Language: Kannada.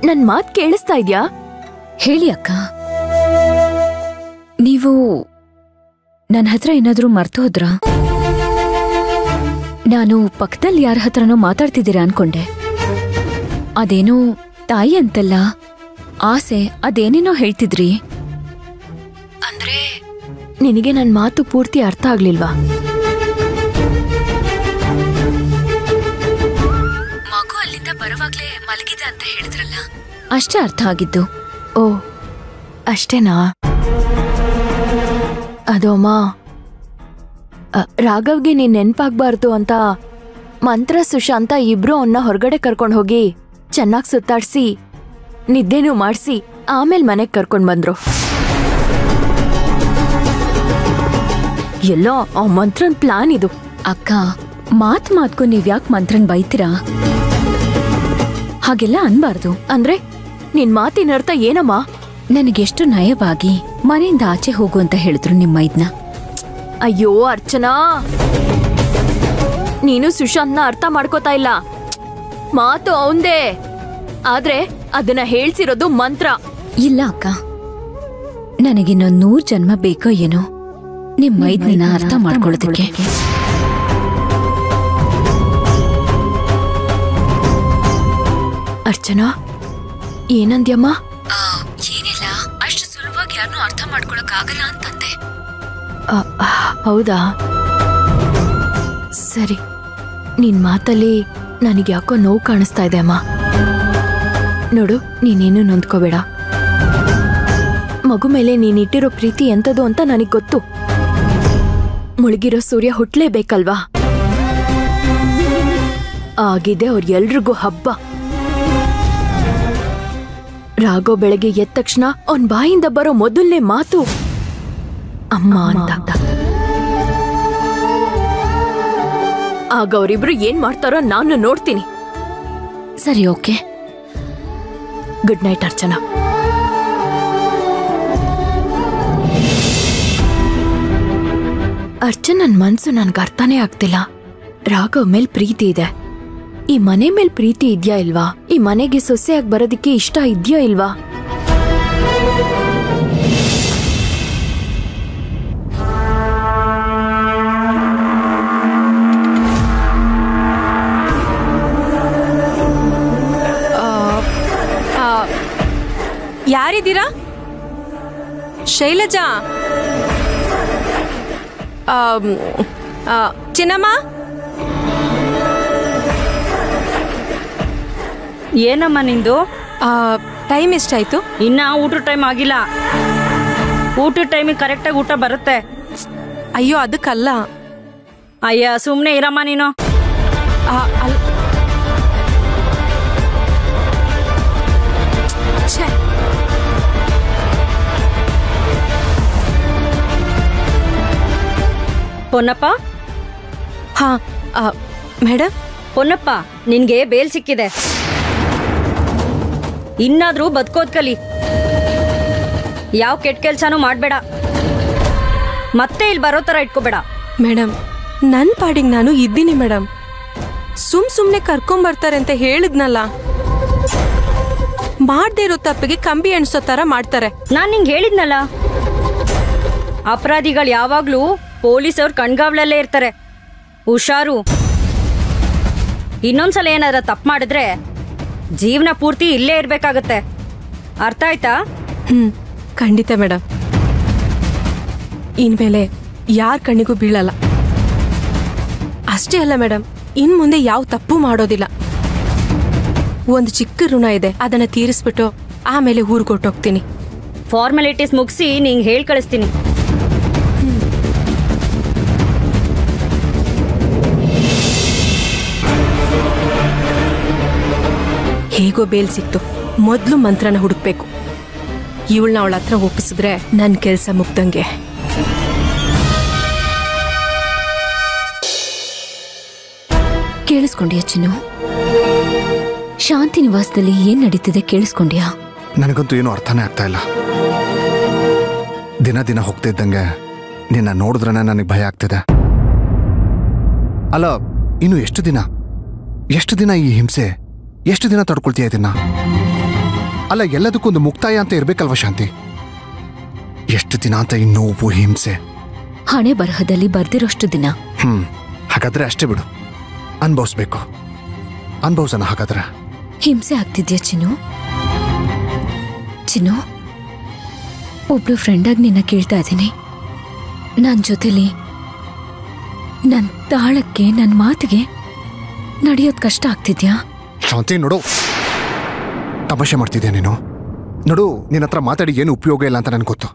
ನನ್ ಮಾತ್ ಕೇಳಿಸ್ತಾ ಇದ್ಯಾ? ಹೇಳಿ ಅಕ್ಕ. ನೀವು ನನ್ನ ಹತ್ರ ಏನಾದ್ರೂ ಮರ್ತು ಹೋದ್ರಾ? ನಾನು ಪಕ್ಕದಲ್ಲಿ ಯಾರ ಹತ್ರನೋ ಮಾತಾಡ್ತಿದ್ದೀರಾ ಅನ್ಕೊಂಡೆ. ಅದೇನೋ ತಾಯಿ ಅಂತಲ್ಲ, ಆಸೆ ಅದೇನೇನೋ ಹೇಳ್ತಿದ್ರಿ. ಅಂದ್ರೆ ನಿನಗೆ ನನ್ ಮಾತು ಪೂರ್ತಿ ಅರ್ಥ ಆಗ್ಲಿಲ್ವಾ? ಮಗು ಅಲ್ಲಿಂದ ಬರುವಾಗ್ಲೇ ಮಲಗಿದೆ ಅಂತ ಹೇಳಿದ್ರಲ್ಲ, ಅಷ್ಟೇ ಅರ್ಥ ಆಗಿದ್ದು. ಓ ಅಷ್ಟೇನಾ? ಅದು ಅಮ್ಮ, ರಾಘವ್ಗೆ ನೀನ್ ನೆನ್ಪಾಗ್ಬಾರ್ದು ಅಂತ ಮಂತ್ರ ಸುಶಾಂತ ಇಬ್ರು ಅವನ್ನ ಹೊರಗಡೆ ಕರ್ಕೊಂಡ್ ಹೋಗಿ ಚೆನ್ನಾಗ್ ಸುತ್ತಾಡ್ಸಿ ನಿದ್ದೆನೂ ಮಾಡ್ಸಿ ಆಮೇಲೆ ಮನೆಗ್ ಕರ್ಕೊಂಡ್ ಬಂದ್ರು. ಎಲ್ಲೋ ಆ ಮಂತ್ರನ್ ಪ್ಲಾನ್ ಇದು. ಅಕ್ಕ, ಮಾತ್ಗೂ ನೀವ್ಯಾಕ್ ಮಂತ್ರನ್ ಬೈತೀರಾ? ಹಾಗೆಲ್ಲ ಅನ್ಬಾರ್ದು. ಅಂದ್ರೆ ನಿನ್ ಮಾತಿನ ಅರ್ಥ ಏನಮ್ಮ? ನನಗೆಷ್ಟು ನಯವಾಗಿ ಮನೆಯಿಂದ ಆಚೆ ಹೋಗು ಅಂತ ಹೇಳಿದ್ರು ನಿಮ್ಮ ಇದನ್ನ. ಅಯ್ಯೋ ಅರ್ಚನಾ, ನೀನು ಸುಶಾಂತ್ನ ಅರ್ಥ ಮಾಡ್ಕೋತಾ ಇಲ್ಲ. ಮಾತು ಅವಂದೇ, ಆದ್ರೆ ಅದನ್ನ ಹೇಳ್ಸಿರೋದು ಮಂತ್ರ. ಇಲ್ಲ ಅಕ್ಕ, ನನಗಿನ್ನೊಂದು 100 ಜನ್ಮ ಬೇಕೋ ಏನೋ ನಿಮ್ಮ ಇದನ್ನ ಅರ್ಥ ಮಾಡ್ಕೊಳ್ಳೋದಕ್ಕೆ. ಅರ್ಚನಾ, ಏನಂದ್ಯಮ್ಮ? ಏನಿಲ್ಲ, ಅಷ್ಟು ಸುಲಭವಾಗಿ ಯಾರನ್ನೂ ಅರ್ಥ ಮಾಡ್ಕೊಳಕ್ ಆಗಲ್ಲ ಅಂತಂದೆ. ಹೌದಾ? ಸರಿ, ನಿನ್ ಮಾತಲ್ಲಿ ನನಗೆ ಯಾಕೋ ನೋವು ಕಾಣಿಸ್ತಾ ಇದೆ ಅಮ್ಮ. ನೋಡು, ನೀನೇನು ನೊಂದ್ಕೋಬೇಡ. ಮಗು ಮೇಲೆ ನೀನಿಟ್ಟಿರೋ ಪ್ರೀತಿ ಎಂತದು ಅಂತ ನನಗ್ ಗೊತ್ತು. ಮುಳುಗಿರೋ ಸೂರ್ಯ ಹುಟ್ಲೇಬೇಕಲ್ವಾ? ಆಗಿದೆ ಅವ್ರ ಎಲ್ರಿಗೂ ಹಬ್ಬ. ರಾಘವ್ ಬೆಳಗ್ಗೆ ಎದ್ದ ತಕ್ಷಣ ಅವನ್ ಬಾಯಿಂದ ಬರೋ ಮೊದಲನೇ ಮಾತು ಅಮ್ಮ ಅಂತ. ಆಗ ಅವರಿಬ್ರು ಏನ್ ಮಾಡ್ತಾರೋ ನಾನು ನೋಡ್ತೀನಿ. ಸರಿ, ಓಕೆ. Good night Archana. ಅರ್ಚನನ್ ಮನ್ಸು ನನ್ಗೆ ಅರ್ಥನೇ ಆಗ್ತಿಲ್ಲ. ರಾಘವ್ ಮೇಲ್ ಪ್ರೀತಿ ಇದೆ, ಈ ಮನೆ ಮೇಲ್ ಪ್ರೀತಿ ಇದ್ಯಾ ಇಲ್ವಾ? ಈ ಮನೆಗೆ ಸೊಸೆಯಾಗಿ ಬರೋದಿಕ್ಕೆ ಇಷ್ಟ ಇದ್ಯಾ ಇಲ್ವಾ? ಯಾರಿದ್ದೀರಾ? ಶೈಲಜಾ? ಚಿನ್ನಮ್ಮ? ಏನಮ್ಮ ನಿಂದು? ಟೈಮ್ ಎಷ್ಟಾಯ್ತು? ಇನ್ನ ಊಟ ಟೈಮ್ ಆಗಿಲ್ಲ. ಊಟದ ಟೈಮಿಗೆ ಕರೆಕ್ಟಾಗಿ ಊಟ ಬರುತ್ತೆ. ಅಯ್ಯೋ, ಅದಕ್ಕಲ್ಲ. ಅಯ್ಯ, ಸುಮ್ಮನೆ ಇರಮ್ಮ ನೀನು. ಪೊನ್ನಪ್ಪ? ಹಾ ಮೇಡಮ್. ಪೊನ್ನಪ್ಪ, ನಿನ್ಗೆ ಬೇಲ್ ಸಿಕ್ಕಿದೆ. ಇನ್ನಾದ್ರೂ ಬದುಕೋದ್ ಕಲಿ. ಯಾವ ಕೆಟ್ಟ ಕೆಲ್ಸನೂ ಮಾಡ್ಬೇಡ. ಮತ್ತೆ ಇಲ್ಲಿ ಬರೋ ತರ ಇಟ್ಕೋಬೇಡ. ಮೇಡಮ್, ನನ್ನ ಪಾಡಿಗೆ ನಾನು ಇದ್ದೀನಿ ಮೇಡಮ್. ಸುಮ್ನೆ ಕರ್ಕೊಂಬರ್ತಾರೆ ಅಂತ ಹೇಳಿದ್ನಲ್ಲ. ಮಾಡದೇ ಇರೋ ತಪ್ಪಿಗೆ ಕಂಬಿ ಎಣ್ಸೋ ತರ ಮಾಡ್ತಾರೆ. ನಾನ್ ನಿಂಗೆ ಹೇಳಿದ್ನಲ್ಲ, ಅಪರಾಧಿಗಳು ಯಾವಾಗ್ಲೂ ಪೊಲೀಸವ್ರ ಕಣ್ಗಾವಲಲ್ಲೇ ಇರ್ತಾರೆ. ಹುಷಾರು. ಇನ್ನೊಂದ್ಸಲ ಏನಾದ್ರ ತಪ್ಪು ಮಾಡಿದ್ರೆ ಜೀವನ ಪೂರ್ತಿ ಇಲ್ಲೇ ಇರ್ಬೇಕಾಗತ್ತೆ. ಅರ್ಥ ಆಯ್ತಾ? ಖಂಡಿತ ಮೇಡಮ್. ಇನ್ಮೇಲೆ ಯಾರ ಕಣ್ಣಿಗೂ ಬೀಳಲ್ಲ. ಅಷ್ಟೇ ಅಲ್ಲ ಮೇಡಮ್, ಇನ್ ಮುಂದೆ ಯಾವ ತಪ್ಪು ಮಾಡೋದಿಲ್ಲ. ಒಂದು ಚಿಕ್ಕ ಋಣ ಇದೆ, ಅದನ್ನ ತೀರಿಸ್ಬಿಟ್ಟು ಆಮೇಲೆ ಊರ್ಗೊಟ್ಟೋಗ್ತೀನಿ. ಫಾರ್ಮಾಲಿಟೀಸ್ ಮುಗಿಸಿ ನಿಂಗೆ ಹೇಳಿ ಕಳಿಸ್ತೀನಿ. ಹೇಗೋ ಬೇಲ್ ಸಿಕ್ತು. ಮೊದಲು ಮಂತ್ರನ ಹುಡುಕ್ಬೇಕು. ಇವಳನ್ನ ಅವಳ ಹತ್ರ ಒಪ್ಪಿಸಿದ್ರೆ ನನ್ನ ಕೆಲಸ ಮುಗ್ದಂಗೆ. ಕೇಳಿಸ್ಕೊಂಡ್ಯಾ ಚಿನ್ನು? ಶಾಂತಿ ನಿವಾಸದಲ್ಲಿ ಏನ್ ನಡೀತಿದೆ ಕೇಳಿಸ್ಕೊಂಡ್ಯಾ? ನನಗಂತೂ ಏನೂ ಅರ್ಥನೇ ಆಗ್ತಾ ಇಲ್ಲ. ದಿನ ದಿನ ಹೋಗ್ತಾ ಇದ್ದಂಗೆ ನಿನ್ನ ನೋಡಿದ್ರೆ ನನಗೆ ಭಯ ಆಗ್ತಿದೆ. ಅಲ್ಲ, ಇನ್ನು ಎಷ್ಟು ದಿನ ಈ ಹಿಂಸೆ? ಎಷ್ಟು ದಿನ ತಡ್ಕೊಳ್ತೀಯ ಇದನ್ನ? ಅಲ್ಲ, ಎಲ್ಲದಕ್ಕೊಂದು ಮುಕ್ತಾಯ ಅಂತ ಇರ್ಬೇಕಲ್ವ ಶಾಂತಿ? ಎಷ್ಟು ದಿನ ಅಂತ ಈ ನೋವು, ಹಿಂಸೆ? ಹಣೆ ಬರಹದಲ್ಲಿ ಬರ್ದಿರೋಷ್ಟು ದಿನ. ಹಾಗಾದ್ರೆ ಅಷ್ಟೇ ಬಿಡು, ಅನ್ಭವಿಸ್ಬೇಕು. ಅನ್ಭವಿಸೋಣ ಹಾಗಾದ್ರೆ. ಹಿಂಸೆ ಆಗ್ತಿದ್ಯಾ ಚಿನ್ನು? ಚಿನ್ನು, ಒಬ್ಳು ಫ್ರೆಂಡಾಗಿ ನಿನ್ನ ಕೇಳ್ತಾ ಇದ್ದೀನಿ. ನನ್ನ ಜೊತೆಲಿ ನನ್ನ ತಾಳಕ್ಕೆ, ನನ್ನ ಮಾತಿಗೆ ನಡೆಯೋದು ಕಷ್ಟ ಆಗ್ತಿದ್ಯಾ? ಶಾಂತಿ ನೋಡು, ತಮಾಷೆ ಮಾಡ್ತಿದ್ಯಾ ನೀನು? ನೋಡು, ನಿನ್ನ ಹತ್ರ ಮಾತಾಡಿ ಏನು ಉಪಯೋಗ ಇಲ್ಲ ಅಂತ ನನ್ಗೆ ಗೊತ್ತು.